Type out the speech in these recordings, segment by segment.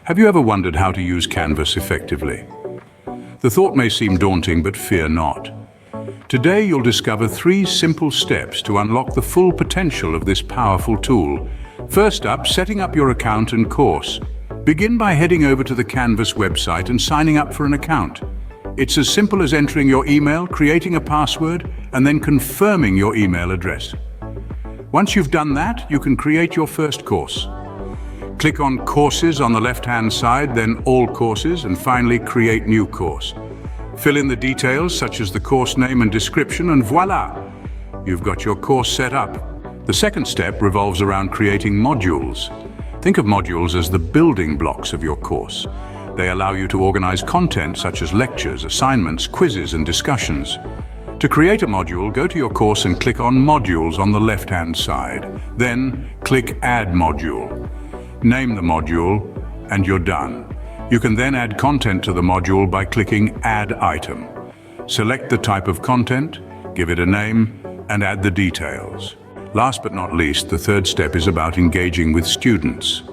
Have you ever wondered how to use Canvas effectively? The thought may seem daunting, but fear not. Today you'll discover 3 simple steps to unlock the full potential of this powerful tool. First up, setting up your account and course. Begin by heading over to the Canvas website and signing up for an account. It's as simple as entering your email, creating a password, and then confirming your email address. Once you've done that, you can create your first course. Click on Courses on the left-hand side, then All Courses, and finally Create New Course. Fill in the details such as the course name and description, and voila! You've got your course set up. The second step revolves around creating modules. Think of modules as the building blocks of your course. They allow you to organize content such as lectures, assignments, quizzes, and discussions. To create a module, go to your course and click on Modules on the left-hand side. Then click Add Module. Name the module, and you're done. You can then add content to the module by clicking Add Item. Select the type of content, give it a name, and add the details. Last but not least, the third step is about engaging with students.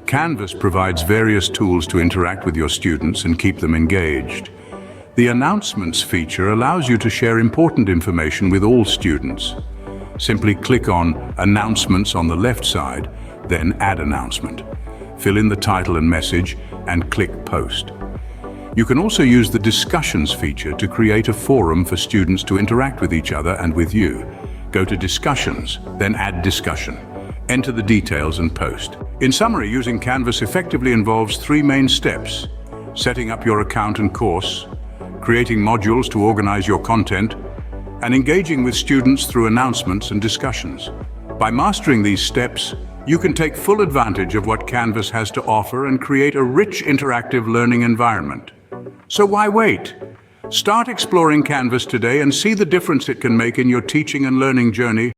Canvas provides various tools to interact with your students and keep them engaged. The Announcements feature allows you to share important information with all students. Simply click on Announcements on the left side, then Add Announcement. Fill in the title and message and click Post. You can also use the Discussions feature to create a forum for students to interact with each other and with you. Go to Discussions, then Add Discussion. Enter the details and post. In summary, using Canvas effectively involves 3 main steps: setting up your account and course, creating modules to organize your content, and engaging with students through announcements and discussions. By mastering these steps, you can take full advantage of what Canvas has to offer and create a rich interactive learning environment. So why wait? Start exploring Canvas today and see the difference it can make in your teaching and learning journey.